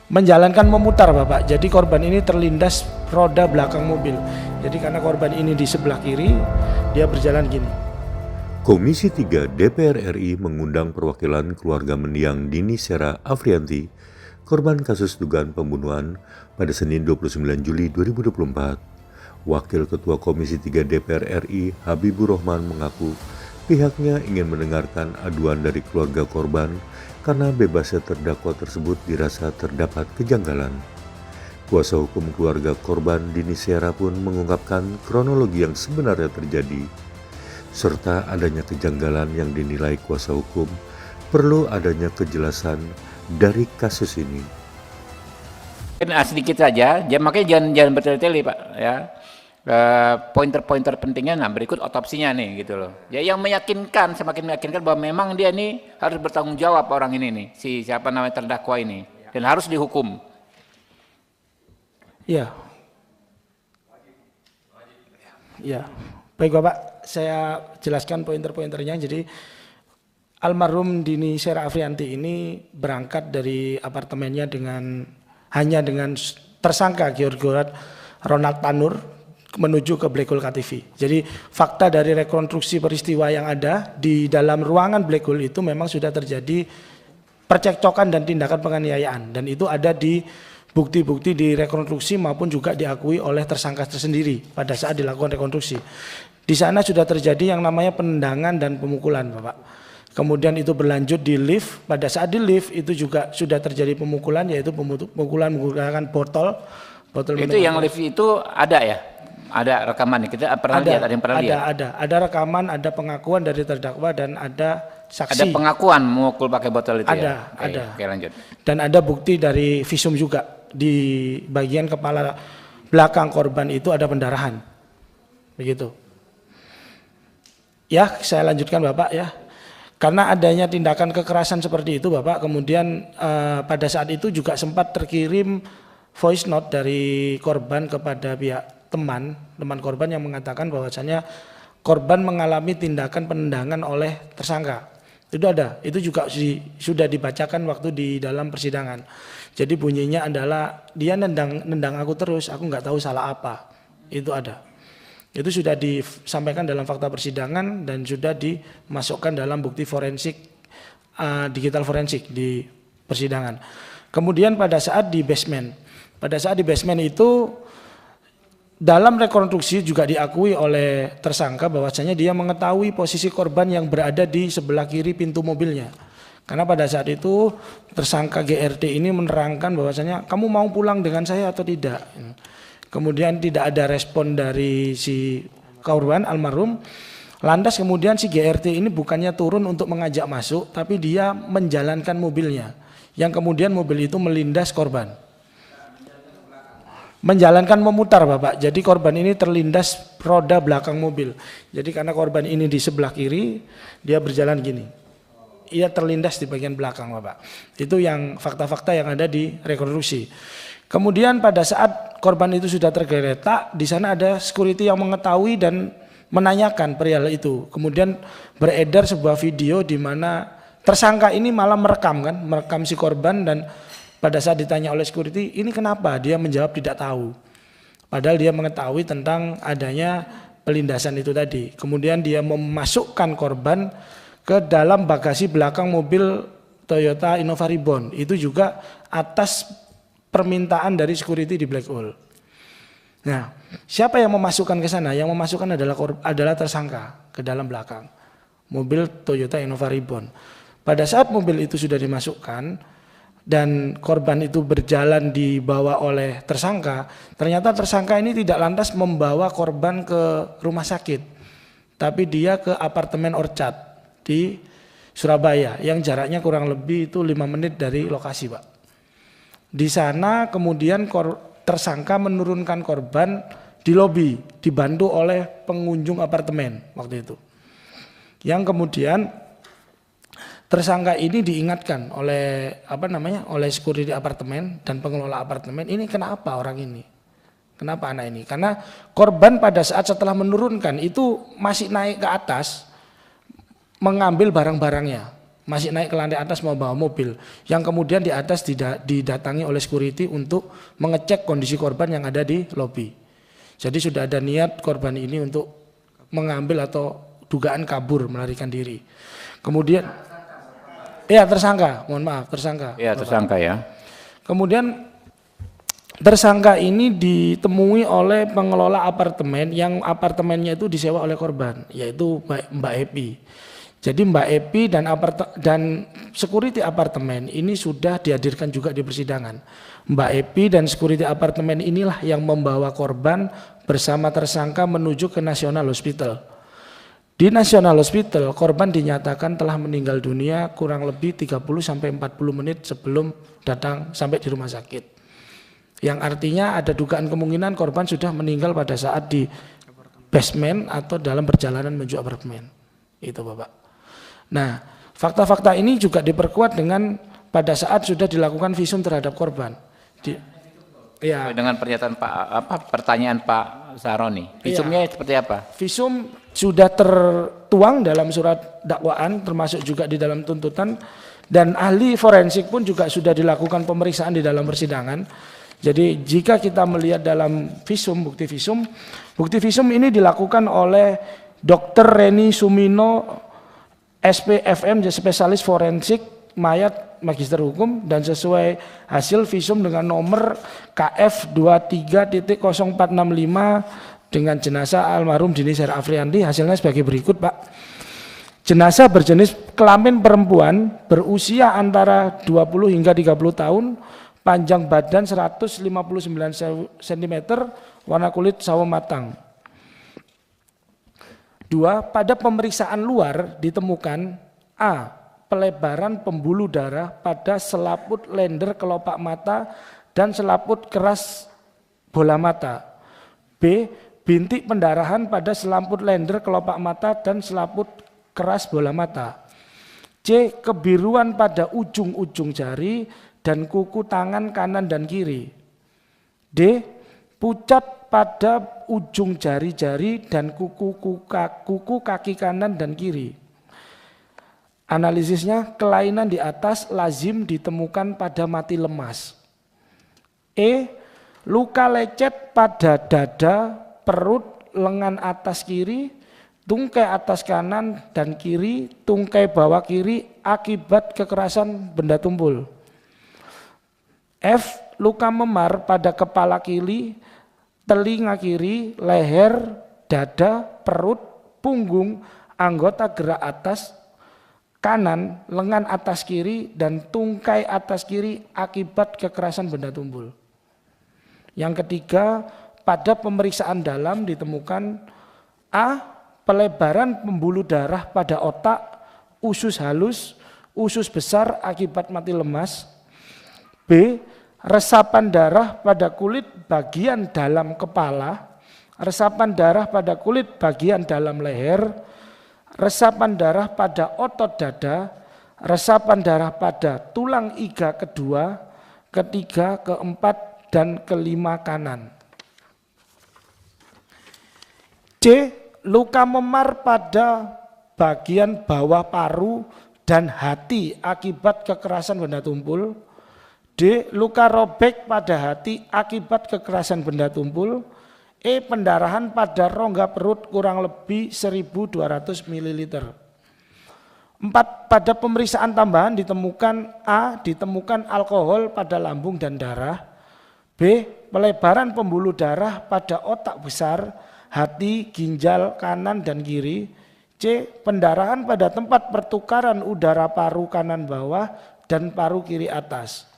Menjalankan memutar Bapak, jadi korban ini terlindas roda belakang mobil. Jadi karena korban ini di sebelah kiri, dia berjalan gini. Komisi 3 DPR RI mengundang perwakilan keluarga mendiang Dini Sera Afrianti, korban kasus dugaan pembunuhan pada Senin 29 Juli 2024. Wakil Ketua Komisi 3 DPR RI Habibur Rahman mengaku pihaknya ingin mendengarkan aduan dari keluarga korban karena bebasnya terdakwa tersebut dirasa terdapat kejanggalan. Kuasa hukum keluarga korban Dini Sera pun mengungkapkan kronologi yang sebenarnya terjadi, serta adanya kejanggalan yang dinilai kuasa hukum perlu adanya kejelasan dari kasus ini. Sedikit saja, makanya jangan bertele-tele Pak ya. Pointer-pointer pentingnya, nah berikut otopsinya nih gitu loh. Ya yang meyakinkan, semakin meyakinkan bahwa memang dia ini harus bertanggung jawab orang ini nih, si siapa namanya terdakwa ini, dan harus dihukum. Iya. Ya, baik Bapak, saya jelaskan pointer-pointernya. Jadi almarhum Dini Sera Afrianti ini berangkat dari apartemennya hanya dengan tersangka George Ronald Tanur menuju ke Black Hole KTV. Jadi fakta dari rekonstruksi peristiwa yang ada di dalam ruangan Black Hole itu memang sudah terjadi percekcokan dan tindakan penganiayaan, dan itu ada di bukti-bukti di rekonstruksi maupun juga diakui oleh tersangka tersendiri pada saat dilakukan rekonstruksi. Di sana sudah terjadi yang namanya penendangan dan pemukulan Bapak. Kemudian itu berlanjut di lift, pada saat di lift itu juga sudah terjadi pemukulan, yaitu pemukulan menggunakan botol itu yang lift itu ada ya? Ada rekaman, kita pernah lihat, ada yang pernah lihat? Ada rekaman, ada pengakuan dari terdakwa dan ada saksi. Ada pengakuan memukul pakai botol itu ada, ya? Ada. Oke, lanjut. Dan ada bukti dari visum juga, di bagian kepala belakang korban itu ada pendarahan. Begitu. Ya, saya lanjutkan Bapak ya. Karena adanya tindakan kekerasan seperti itu Bapak, kemudian pada saat itu juga sempat terkirim voice note dari korban kepada pihak teman korban yang mengatakan bahwasanya korban mengalami tindakan penendangan oleh tersangka. Itu ada, itu juga sudah dibacakan waktu di dalam persidangan. Jadi bunyinya adalah dia nendang aku terus, aku nggak tahu salah apa. Itu ada. Itu sudah disampaikan dalam fakta persidangan dan sudah dimasukkan dalam bukti forensik, digital forensik di persidangan. Kemudian pada saat di basement itu dalam rekonstruksi juga diakui oleh tersangka bahwasanya dia mengetahui posisi korban yang berada di sebelah kiri pintu mobilnya. Karena pada saat itu tersangka GRT ini menerangkan bahwasanya kamu mau pulang dengan saya atau tidak. Kemudian tidak ada respon dari si korban almarhum. Lantas kemudian si GRT ini bukannya turun untuk mengajak masuk, tapi dia menjalankan mobilnya. Yang kemudian mobil itu melindas korban. Menjalankan memutar Bapak, jadi korban ini terlindas roda belakang mobil. Jadi karena korban ini di sebelah kiri, dia berjalan gini. Ia terlindas di bagian belakang Bapak. Itu yang fakta-fakta yang ada di rekonstruksi. Kemudian pada saat korban itu sudah tergeletak, di sana ada security yang mengetahui dan menanyakan perihal itu. Kemudian beredar sebuah video di mana tersangka ini malah merekam si korban, dan pada saat ditanya oleh security, ini kenapa? Dia menjawab tidak tahu. Padahal dia mengetahui tentang adanya pelindasan itu tadi. Kemudian dia memasukkan korban ke dalam bagasi belakang mobil Toyota Innova Reborn. Itu juga atas permintaan dari security di Black Hole. Nah, siapa yang memasukkan ke sana? Yang memasukkan adalah tersangka ke dalam belakang mobil Toyota Innova Reborn. Pada saat mobil itu sudah dimasukkan dan korban itu berjalan dibawa oleh tersangka, ternyata tersangka ini tidak lantas membawa korban ke rumah sakit, tapi dia ke apartemen Orchard di Surabaya yang jaraknya kurang lebih itu 5 menit dari lokasi Pak. Di sana kemudian tersangka menurunkan korban di lobi, dibantu oleh pengunjung apartemen waktu itu. Yang kemudian tersangka ini diingatkan oleh oleh security apartemen dan pengelola apartemen, ini kenapa orang ini? Kenapa anak ini? Karena korban pada saat setelah menurunkan itu masih naik ke atas mengambil barang-barangnya, masih naik ke lantai atas mau bawa mobil, yang kemudian di atas didatangi oleh security untuk mengecek kondisi korban yang ada di lobi. Jadi sudah ada niat korban ini untuk mengambil atau dugaan kabur, melarikan diri. Kemudian, ya tersangka, mohon maaf tersangka. Ya tersangka ya. Kemudian tersangka ini ditemui oleh pengelola apartemen yang apartemennya itu disewa oleh korban, yaitu Mbak Epi. Jadi Mbak Epi dan security apartemen ini sudah dihadirkan juga di persidangan. Mbak Epi dan security apartemen inilah yang membawa korban bersama tersangka menuju ke National Hospital. Di National Hospital, korban dinyatakan telah meninggal dunia kurang lebih 30-40 menit sebelum datang sampai di rumah sakit. Yang artinya ada dugaan kemungkinan korban sudah meninggal pada saat di basement atau dalam perjalanan menuju apartemen. Itu Bapak. Nah, fakta-fakta ini juga diperkuat dengan pada saat sudah dilakukan visum terhadap korban. Ya. Dengan pernyataan pertanyaan Pak Saroni, visumnya seperti apa? Visum sudah tertuang dalam surat dakwaan, termasuk juga di dalam tuntutan, dan ahli forensik pun juga sudah dilakukan pemeriksaan di dalam persidangan. Jadi jika kita melihat dalam visum, bukti visum ini dilakukan oleh Dr. Reni Sumino, SPFM, spesialis forensik mayat magister hukum, dan sesuai hasil visum dengan nomor KF 23.0465 dengan jenazah almarhum Dini Sera Afrianti, hasilnya sebagai berikut Pak. Jenazah berjenis kelamin perempuan, berusia antara 20 hingga 30 tahun, panjang badan 159 cm, warna kulit sawo matang. 2. Pada pemeriksaan luar ditemukan A. Pelebaran pembuluh darah pada selaput lender kelopak mata dan selaput keras bola mata. B. Bintik pendarahan pada selaput lender kelopak mata dan selaput keras bola mata. C. Kebiruan pada ujung-ujung jari dan kuku tangan kanan dan kiri. D. Pucat pada ujung jari-jari dan kuku kaki kanan dan kiri. Analisisnya, kelainan di atas lazim ditemukan pada mati lemas. E. Luka lecet pada dada, perut, lengan atas kiri, tungkai atas kanan dan kiri, tungkai bawah kiri akibat kekerasan benda tumpul. F. Luka memar pada kepala kiri, telinga kiri, leher, dada, perut, punggung, anggota gerak atas kanan, lengan atas kiri, dan tungkai atas kiri akibat kekerasan benda tumpul. Yang ketiga, pada pemeriksaan dalam ditemukan A. Pelebaran pembuluh darah pada otak, usus halus, usus besar akibat mati lemas. B. Resapan darah pada kulit bagian dalam kepala, resapan darah pada kulit bagian dalam leher, resapan darah pada otot dada, resapan darah pada tulang iga kedua, ketiga, keempat, dan kelima kanan. C. Luka memar pada bagian bawah paru dan hati akibat kekerasan benda tumpul. D. Luka robek pada hati akibat kekerasan benda tumpul. E. Pendarahan pada rongga perut kurang lebih 1.200 ml. 4. Pada pemeriksaan tambahan ditemukan A. Ditemukan alkohol pada lambung dan darah. B. Pelebaran pembuluh darah pada otak besar, hati, ginjal kanan dan kiri. C. Pendarahan pada tempat pertukaran udara paru kanan bawah dan paru kiri atas.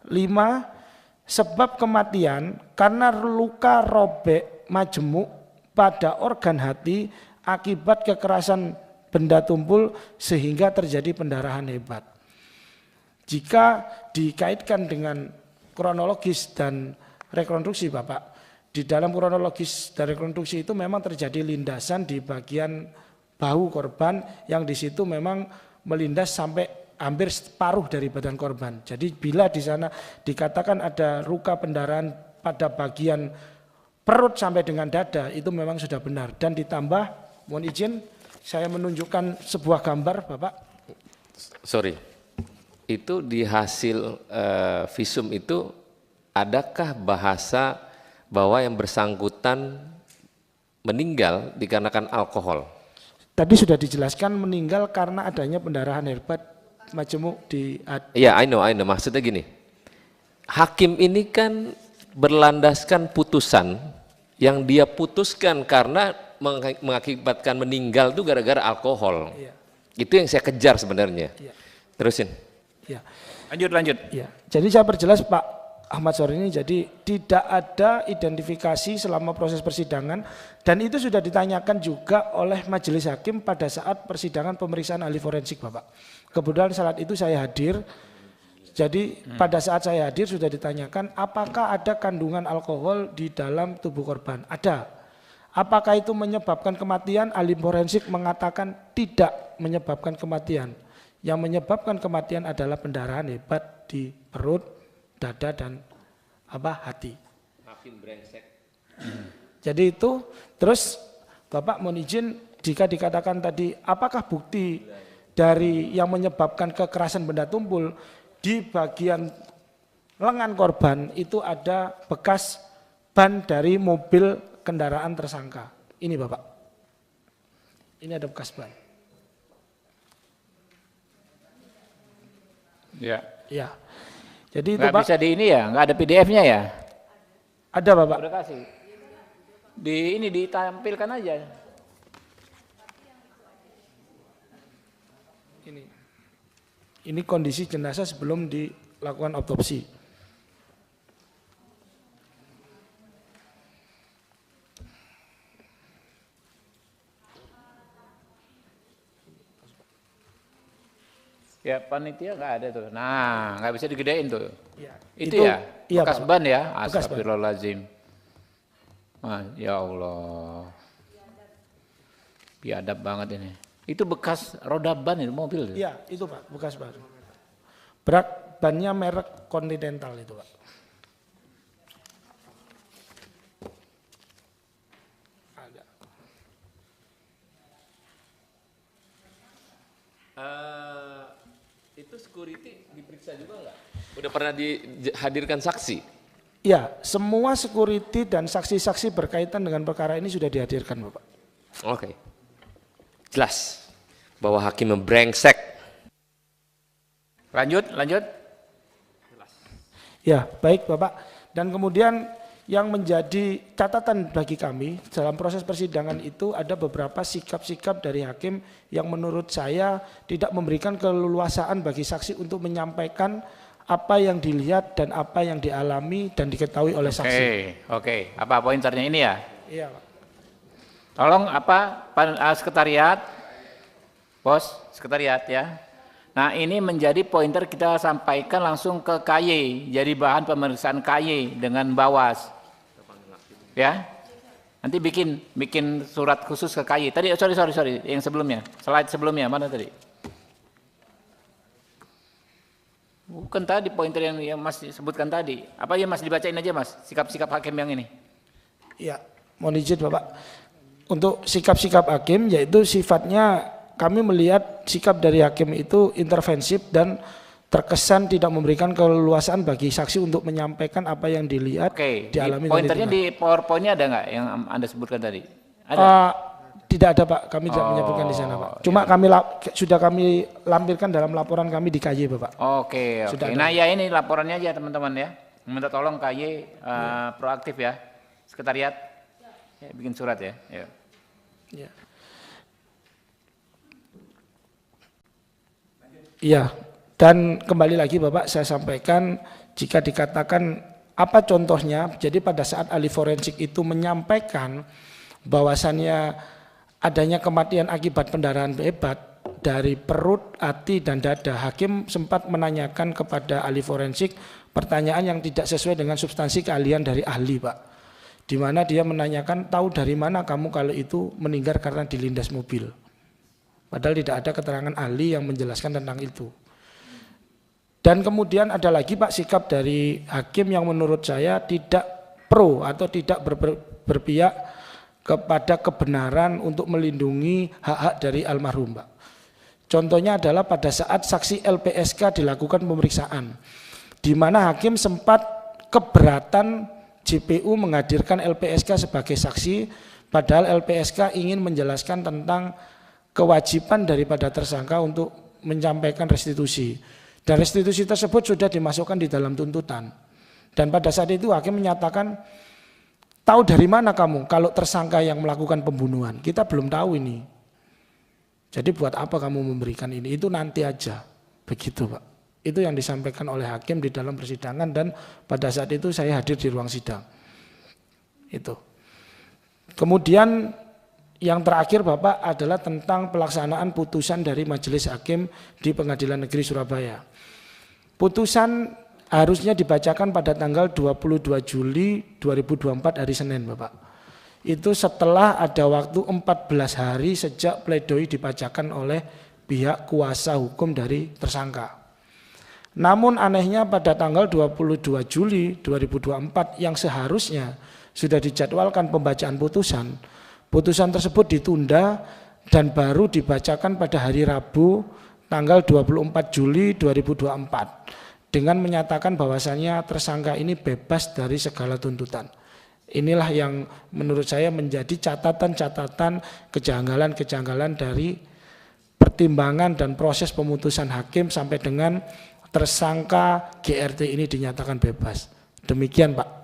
5. Sebab kematian karena luka robek majemuk pada organ hati akibat kekerasan benda tumpul sehingga terjadi pendarahan hebat. Jika dikaitkan dengan kronologis dan rekonstruksi Bapak, di dalam kronologis dan rekonstruksi itu memang terjadi lindasan di bagian bahu korban yang di situ memang melindas sampai hampir separuh dari badan korban. Jadi bila di sana dikatakan ada luka pendarahan pada bagian perut sampai dengan dada, itu memang sudah benar. Dan ditambah, mohon izin, saya menunjukkan sebuah gambar, Bapak. Sorry, itu di hasil visum itu adakah bahasa bahwa yang bersangkutan meninggal dikarenakan alkohol? Tadi sudah dijelaskan meninggal karena adanya pendarahan hebat majemuk di Iya, I know. Maksudnya gini, hakim ini kan berlandaskan putusan yang dia putuskan karena mengakibatkan meninggal itu gara-gara alkohol. Iya. Itu yang saya kejar sebenarnya. Iya. Terusin. Ya. Lanjut. Ya. Jadi saya perjelas Pak Ahmad Sori ini, jadi tidak ada identifikasi selama proses persidangan dan itu sudah ditanyakan juga oleh majelis hakim pada saat persidangan pemeriksaan ahli forensik Bapak. Kebetulan saat itu saya hadir. Jadi pada saat saya hadir sudah ditanyakan apakah ada kandungan alkohol di dalam tubuh korban. Ada. Apakah itu menyebabkan kematian? Ahli forensik mengatakan tidak menyebabkan kematian. Yang menyebabkan kematian adalah pendarahan hebat di perut, dada dan hati. Hakim brengsek. Jadi itu terus Bapak mohon izin jika dikatakan tadi apakah bukti dari yang menyebabkan kekerasan benda tumpul di bagian lengan korban itu ada bekas ban dari mobil kendaraan tersangka. Ini Bapak. Ini ada bekas ban. Ya. Ya. Jadi itu Nggak Pak. bisa di ini ya, nggak ada PDF-nya ya? Ada Bapak. Udah kasih. Di ini ditampilkan aja. Ini kondisi jenazah sebelum dilakukan otopsi. Ya panitia nggak ada tuh. Nah, nggak bisa digedein tuh. Ya, Itu ya, iya, bekas Pak. ban ya. Bekas ban. Astagfirullahaladzim. Ya Allah. Biadab banget ini. Itu bekas roda ban itu mobil. Iya, itu Pak, bekas ban. Berat bannya merek Continental itu Pak. Ada. Itu security diperiksa juga nggak? Udah pernah dihadirkan saksi? Iya, semua security dan saksi-saksi berkaitan dengan perkara ini sudah dihadirkan Bapak. Oke. Jelas bahwa hakim membrengsek. Lanjut. Ya, baik Bapak. Dan kemudian yang menjadi catatan bagi kami dalam proses persidangan itu ada beberapa sikap-sikap dari hakim yang menurut saya tidak memberikan keleluasaan bagi saksi untuk menyampaikan apa yang dilihat dan apa yang dialami dan diketahui oleh saksi. Oke. Apa pointernya ini ya? Iya, Pak. Tolong sekretariat, bos, sekretariat ya. Nah ini menjadi pointer kita sampaikan langsung ke KY, jadi bahan pemeriksaan KY dengan Bawas. Ya, nanti bikin surat khusus ke KY. Tadi sorry, yang sebelumnya, slide sebelumnya mana tadi? Bukan tadi pointer yang Mas sebutkan tadi. Apa ya Mas dibacain aja Mas, sikap-sikap hakim yang ini. Iya, mohon izin Bapak. Untuk sikap-sikap hakim yaitu sifatnya kami melihat sikap dari hakim itu intervensif dan terkesan tidak memberikan keleluasaan bagi saksi untuk menyampaikan apa yang dilihat, dialami. Pointernya di PowerPoint-nya ada nggak yang Anda sebutkan tadi? Ada? Tidak ada Pak, kami tidak menyebutkan di sana Pak. Cuma sudah kami lampirkan dalam laporan kami di KY Bapak. Oke. Nah ya ini laporannya aja teman-teman ya. Minta tolong KY proaktif ya, sekretariat ya, bikin surat ya. Iya, dan kembali lagi Bapak saya sampaikan jika dikatakan apa contohnya, jadi pada saat ahli forensik itu menyampaikan bahwasannya adanya kematian akibat pendarahan hebat dari perut, hati dan dada, hakim sempat menanyakan kepada ahli forensik pertanyaan yang tidak sesuai dengan substansi keahlian dari ahli Pak. Di mana dia menanyakan tahu dari mana kamu kalau itu meninggal karena dilindas mobil. Padahal tidak ada keterangan ahli yang menjelaskan tentang itu. Dan kemudian ada lagi Pak sikap dari hakim yang menurut saya tidak pro atau tidak berpihak kepada kebenaran untuk melindungi hak-hak dari almarhum Pak. Contohnya adalah pada saat saksi LPSK dilakukan pemeriksaan, di mana hakim sempat keberatan JPU menghadirkan LPSK sebagai saksi, padahal LPSK ingin menjelaskan tentang kewajiban daripada tersangka untuk menyampaikan restitusi. Dan restitusi tersebut sudah dimasukkan di dalam tuntutan. Dan pada saat itu hakim menyatakan, tahu dari mana kamu kalau tersangka yang melakukan pembunuhan? Kita belum tahu ini. Jadi buat apa kamu memberikan ini? Itu nanti aja. Begitu Pak. Itu yang disampaikan oleh hakim di dalam persidangan dan pada saat itu saya hadir di ruang sidang. Itu. Kemudian yang terakhir Bapak adalah tentang pelaksanaan putusan dari Majelis Hakim di Pengadilan Negeri Surabaya. Putusan harusnya dibacakan pada tanggal 22 Juli 2024 hari Senin Bapak. Itu setelah ada waktu 14 hari sejak pledoi dibacakan oleh pihak kuasa hukum dari tersangka. Namun anehnya pada tanggal 22 Juli 2024 yang seharusnya sudah dijadwalkan pembacaan putusan, putusan tersebut ditunda dan baru dibacakan pada hari Rabu tanggal 24 Juli 2024 dengan menyatakan bahwasannya tersangka ini bebas dari segala tuntutan. Inilah yang menurut saya menjadi catatan-catatan kejanggalan-kejanggalan dari pertimbangan dan proses pemutusan hakim sampai dengan tersangka GRT ini dinyatakan bebas. Demikian Pak.